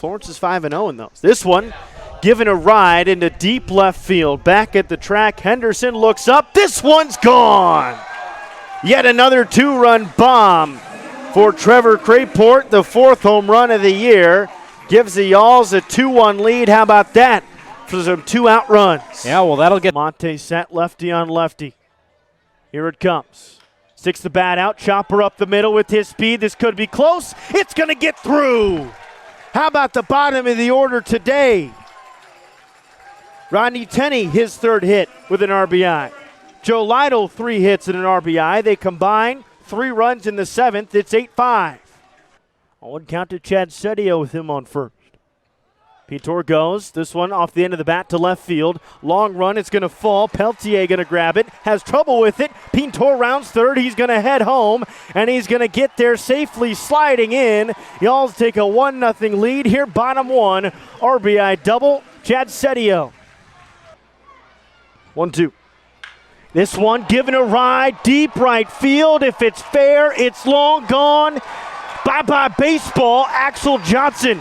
Florence is 5-0 in those. This one given a ride into deep left field. Back at the track, Henderson looks up. This one's gone. Yet another two-run bomb for Trevor Crayport, the 4th home run of the year. Gives the Yalls a 2-1 lead. How about that for some 2-out runs? Yeah, well, that'll get Monte set lefty on lefty. Here it comes. Sticks the bat out, chopper up the middle with his speed. This could be close. It's going to get through. How about the bottom of the order today? Rodney Tenney, his 3rd hit with an RBI. Joe Lytle, 3 hits and an RBI. They combine 3 runs in the 7th. It's 8-5. 1 count to Chad Sedio with him on first. Pintor goes. This one off the end of the bat to left field. Long run. It's going to fall. Peltier going to grab it. Has trouble with it. Pintor rounds third. He's going to head home, and he's going to get there safely sliding in. Y'all take a 1-0 lead here. Bottom 1. RBI double. Chad Sedio. 1-2. This one given a ride. Deep right field. If it's fair, it's long gone. Bye-bye baseball. Axel Johnson.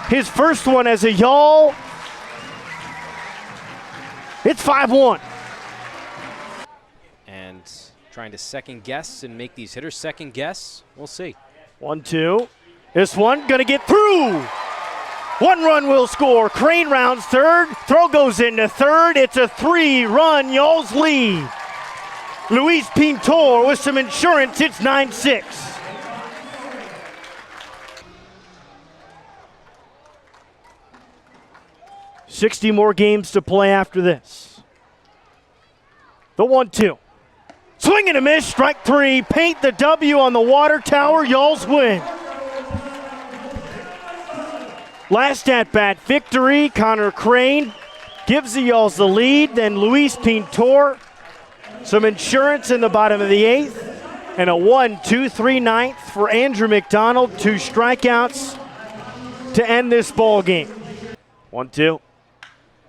His first one as a Yall. It's 5-1. And trying to second guess and make these hitters second guess. We'll see. 1-2. This one going to get through. 1 run will score. Crane rounds third. Throw goes into third. It's a 3-run Yalls lead. Luis Pintor with some insurance. It's 9-6. 60 more games to play after this. The 1-2. Swing and a miss, strike 3. Paint the W on the water tower. Yalls win. Last at-bat victory. Connor Crane gives the Yalls the lead. Then Luis Pintor. Some insurance in the bottom of the 8th. And a 1-2-3 ninth for Andrew McDonald. 2 strikeouts to end this ball game. 1-2.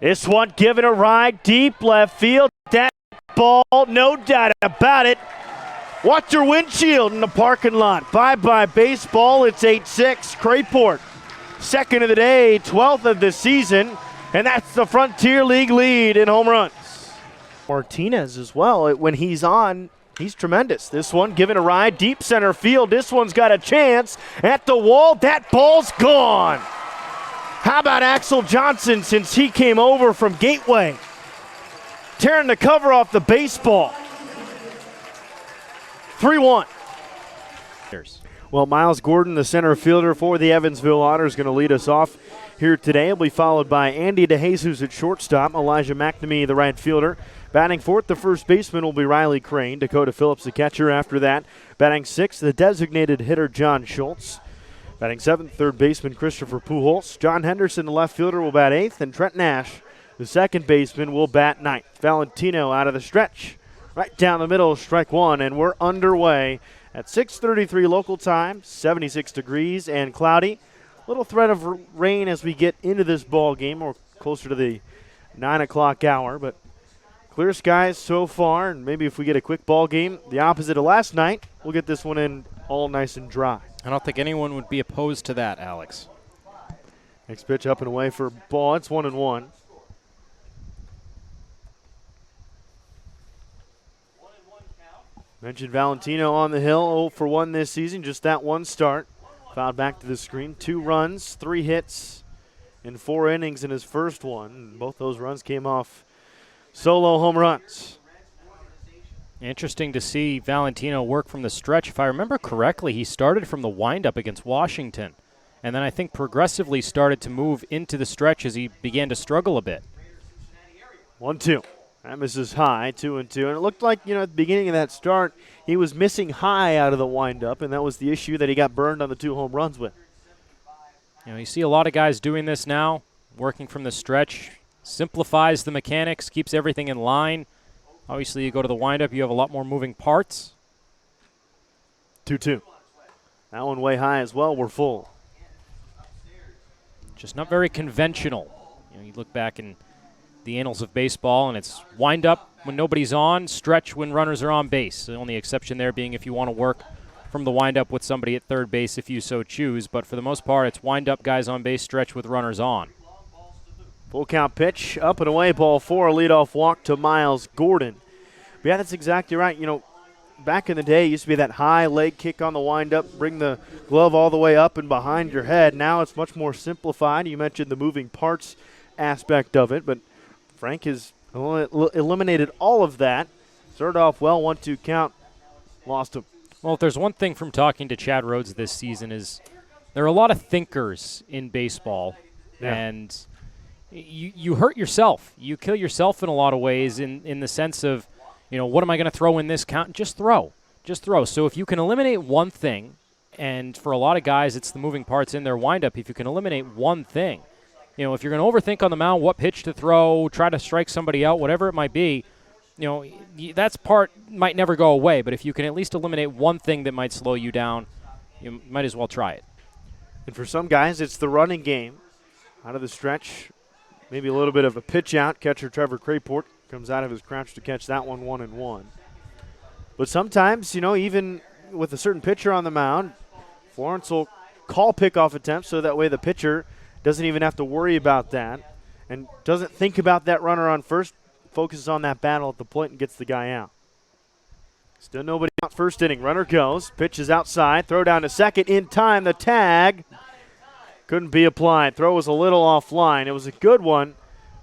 This one given a ride deep left field. That ball, no doubt about it. Watch your windshield in the parking lot. Bye-bye baseball. It's 8-6. Crayport, 2nd of the day, 12th of the season, and that's the Frontier League lead in home runs. Martinez as well. When he's on, he's tremendous. This one given a ride deep center field. This one's got a chance at the wall. That ball's gone. How about Axel Johnson since he came over from Gateway? Tearing the cover off the baseball. 3-1. Well, Miles Gordon, the center fielder for the Evansville Otters, going to lead us off here today. He'll be followed by Andy DeJesus at shortstop, Elijah McNamee, the right fielder. Batting 4th, the first baseman will be Riley Crane. Dakota Phillips, the catcher, after that. Batting 6th, the designated hitter, John Schultz. Batting 7th, third baseman Christopher Pujols. John Henderson, the left fielder, will bat 8th, and Trent Nash, the second baseman, will bat 9th. Valentino out of the stretch. Right down the middle, strike 1, and we're underway at 6:33 local time, 76 degrees and cloudy. Little threat of rain as we get into this ball game, or closer to the 9 o'clock hour, but clear skies so far, and maybe if we get a quick ball game, the opposite of last night, we'll get this one in all nice and dry. I don't think anyone would be opposed to that, Alex. Next pitch up and away for ball. It's 1-1. Mentioned Valentino on the hill, 0 for 1 this season, just that one start. Fouled back to the screen. 2 runs, 3 hits in 4 innings in his first one. Both those runs came off solo home runs. Interesting to see Valentino work from the stretch. If I remember correctly, he started from the windup against Washington, and then I think progressively started to move into the stretch as he began to struggle a bit. 1-2. That misses high, 2-2. And it looked like, at the beginning of that start, he was missing high out of the windup, and that was the issue that he got burned on the 2 home runs with. You see a lot of guys doing this now, working from the stretch. Simplifies the mechanics, keeps everything in line. Obviously, you go to the windup, you have a lot more moving parts. 2-2. That one way high as well. We're full. Just not very conventional. You look back in the annals of baseball, and it's wind up when nobody's on, stretch when runners are on base. The only exception there being if you want to work from the windup with somebody at third base if you so choose. But for the most part, it's windup, guys on base, stretch with runners on. Full count pitch, up and away, ball 4, a leadoff walk to Miles Gordon. But yeah, that's exactly right. You know, back in the day, it used to be that high leg kick on the windup, bring the glove all the way up and behind your head. Now it's much more simplified. You mentioned the moving parts aspect of it, but Frank has eliminated all of that. Started off well, 1-2 count, lost him. Well, if there's one thing from talking to Chad Rhodes this season is there are a lot of thinkers in baseball, and you hurt yourself. You kill yourself in a lot of ways in the sense of, you know, what am I going to throw in this count? Just throw. Just throw. So if you can eliminate one thing, and for a lot of guys it's the moving parts in their windup, if you can eliminate one thing, you know, if you're going to overthink on the mound, what pitch to throw, try to strike somebody out, whatever it might be, you know, that's part might never go away. But if you can at least eliminate one thing that might slow you down, you might as well try it. And for some guys, it's the running game. Out of the stretch, maybe a little bit of a pitch out. Catcher Trevor Crayport comes out of his crouch to catch that one, 1-1. But sometimes, you know, even with a certain pitcher on the mound, Florence will call pickoff attempts so that way the pitcher doesn't even have to worry about that and doesn't think about that runner on first, focuses on that battle at the plate and gets the guy out. Still nobody out first inning. Runner goes, pitch is outside, throw down to second in time. The tag couldn't be applied. Throw was a little offline. It was a good one,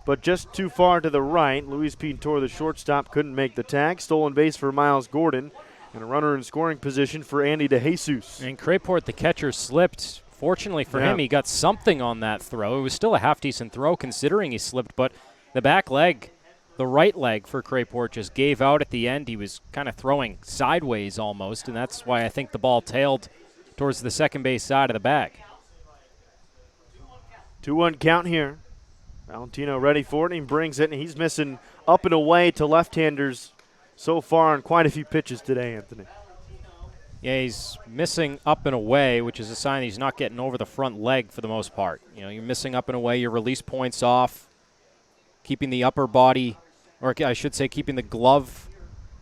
but just too far to the right. Luis Pintor, the shortstop, couldn't make the tag. Stolen base for Miles Gordon, and a runner in scoring position for Andy DeJesus. And Crayport, the catcher, slipped. Fortunately for him, he got something on that throw. It was still a half-decent throw considering he slipped, but the back leg, the right leg for Crayport, just gave out at the end. He was kind of throwing sideways almost, and that's why I think the ball tailed towards the second base side of the bag. 2-1 count here. Valentino ready for it, and he brings it, and he's missing up and away to left-handers so far on quite a few pitches today, Anthony. Yeah, he's missing up and away, which is a sign he's not getting over the front leg for the most part. You know, you're missing up and away, your release points off, keeping the upper body, or I should say keeping the glove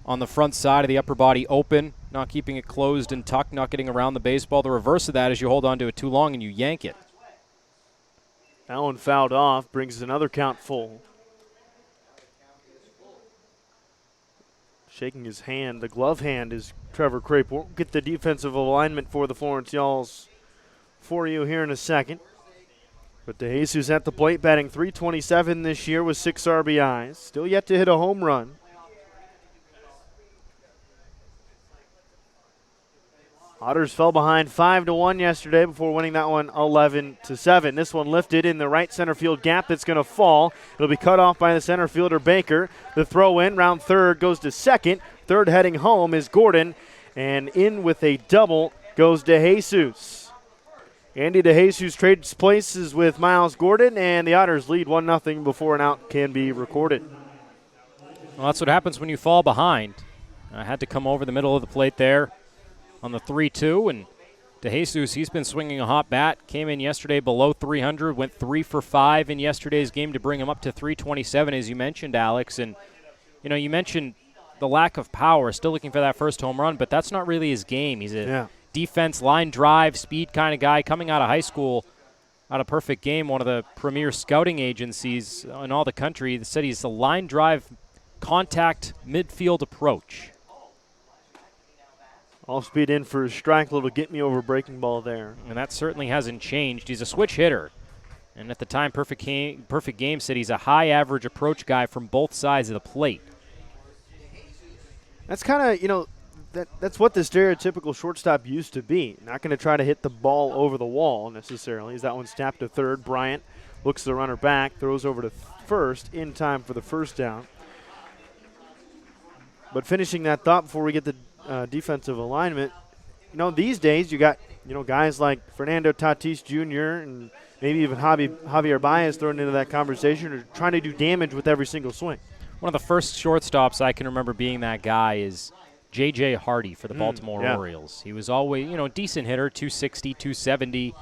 on the front side of the upper body open, not keeping it closed and tucked, not getting around the baseball. The reverse of that is you hold on to it too long and you yank it. That one fouled off, brings another count full. Shaking his hand, the glove hand is Trevor Crayport. We'll get the defensive alignment for the Florence Y'alls for you here in a second. But DeJesus at the plate, batting .327 this year with 6 RBIs. Still yet to hit a home run. Otters fell behind 5-1 yesterday before winning that one 11-7. This one lifted in the right center field gap that's going to fall. It'll be cut off by the center fielder Baker. The throw in, round third, goes to second. Third heading home is Gordon. And in with a double goes DeJesus. Andy DeJesus trades places with Miles Gordon, and the Otters lead 1-0 before an out can be recorded. Well, that's what happens when you fall behind. I had to come over the middle of the plate there on the 3-2, and DeJesus, he's been swinging a hot bat. Came in yesterday below 300, went 3 for 5 in yesterday's game to bring him up to 327, as you mentioned, Alex. And, you know, you mentioned the lack of power, still looking for that first home run, but that's not really his game. He's a defense, line drive, speed kind of guy coming out of high school, out of Perfect Game, one of the premier scouting agencies in all the country, that said he's a line drive contact midfield approach. Off speed in for a strike, little get me over breaking ball there. And that certainly hasn't changed. He's a switch hitter. And at the time, Perfect Game said he's a high average approach guy from both sides of the plate. That's kind of, you know, that's what the stereotypical shortstop used to be. Not going to try to hit the ball over the wall necessarily. As that one's tapped to third, Bryant looks the runner back, throws over to first in time for the first down. But finishing that thought before we get the defensive alignment, you know, these days you got, you know, guys like Fernando Tatis Jr. and maybe even Javier Baez thrown into that conversation, or trying to do damage with every single swing. One of the first shortstops I can remember being that guy is J.J. Hardy for the Baltimore Orioles. He was always, you know, a decent hitter, 260, 270,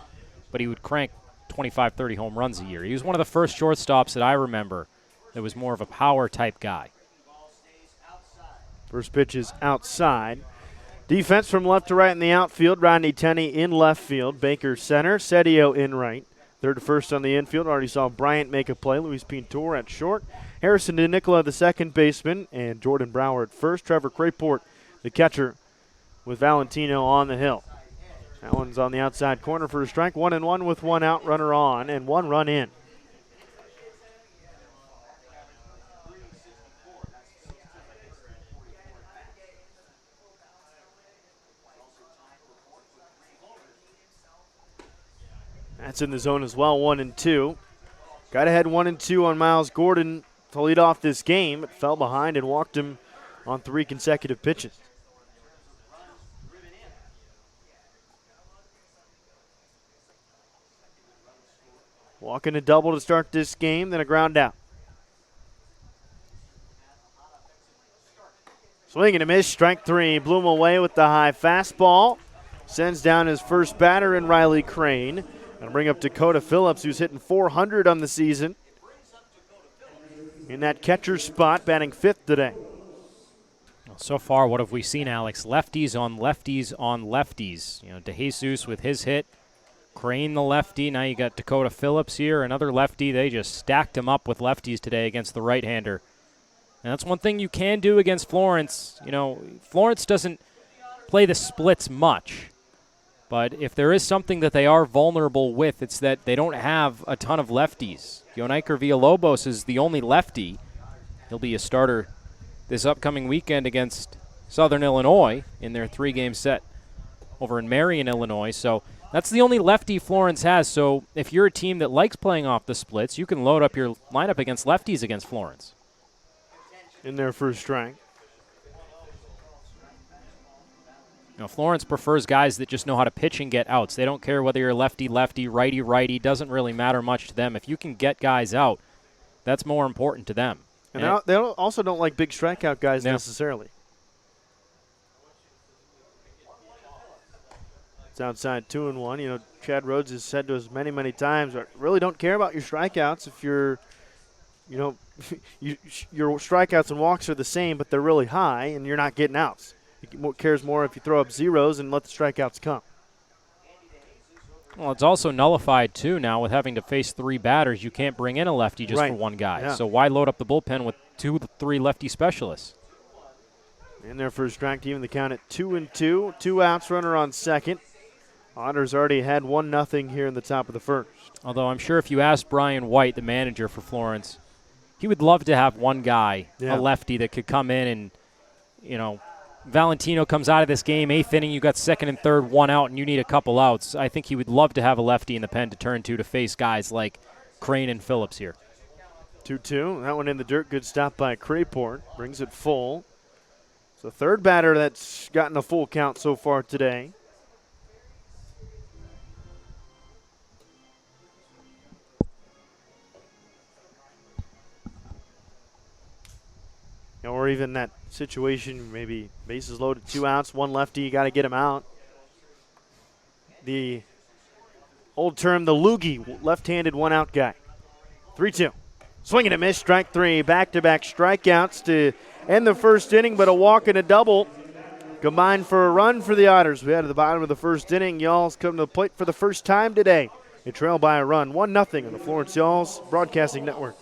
but he would crank 25, 30 home runs a year. He was one of the first shortstops that I remember that was more of a power type guy. First pitch is outside. Defense from left to right in the outfield. Rodney Tenney in left field. Baker center. Sedio in right. Third to first on the infield. Already saw Bryant make a play. Luis Pintor at short. Harrison DeNicola, the second baseman. And Jordan Brower at first. Trevor Crayport, the catcher, with Valentino on the hill. That one's on the outside corner for a strike. 1-1 with one out, runner on, and one run in. That's in the zone as well, 1-2. Got ahead 1-2 on Miles Gordon to lead off this game, but fell behind and walked him on 3 consecutive pitches. Walking a double to start this game, then a ground out. Swing and a miss, strike 3. Blew him away with the high fastball. Sends down his first batter in Riley Crane. Going to bring up Dakota Phillips, who's hitting .400 on the season. In that catcher spot, batting 5th today. Well, so far, what have we seen, Alex? Lefties on lefties on lefties. You know, DeJesus with his hit. Crane the lefty. Now you got Dakota Phillips here, another lefty. They just stacked him up with lefties today against the right-hander. And that's one thing you can do against Florence. You know, Florence doesn't play the splits much. But if there is something that they are vulnerable with, it's that they don't have a ton of lefties. Yonaiker Villalobos is the only lefty. He'll be a starter this upcoming weekend against Southern Illinois in their 3-game set over in Marion, Illinois. So that's the only lefty Florence has. So if you're a team that likes playing off the splits, you can load up your lineup against lefties against Florence. In their first strike. Now, Florence prefers guys that just know how to pitch and get outs. They don't care whether you're lefty-lefty, righty-righty. Doesn't really matter much to them. If you can get guys out, that's more important to them. And they also don't like big strikeout guys necessarily. It's outside 2-1. You know, Chad Rhodes has said to us many, many times, I really don't care about your strikeouts if you're, you know, your strikeouts and walks are the same, but they're really high and you're not getting outs. He cares more if you throw up zeros and let the strikeouts come. Well, it's also nullified, too, now with having to face 3 batters. You can't bring in a lefty just for one guy. Yeah. So why load up the bullpen with 2 to 3 lefty specialists? In their first strike team, the count at 2-2. 2 outs, runner on second. Otters already had 1-0 here in the top of the first. Although I'm sure if you asked Brian White, the manager for Florence, he would love to have one guy, a lefty, that could come in and, you know, Valentino comes out of this game, 8th inning, you got second and third, 1 out, and you need a couple outs. I think he would love to have a lefty in the pen to turn to face guys like Crane and Phillips here. 2-2. That one in the dirt. Good stop by Crayport. Brings it full. It's the third batter that's gotten a full count so far today. Or even that situation, maybe bases loaded, 2 outs, 1 lefty, you got to get him out. The old term, the loogie, left-handed 1-out guy. 3-2. Swing and a miss, strike 3. Back-to-back strikeouts to end the first inning, but a walk and a double combined for a run for the Otters. We had at the bottom of the first inning. Y'all's come to the plate for the first time today. They trail by a run, 1-0 on the Florence Y'all's Broadcasting Network.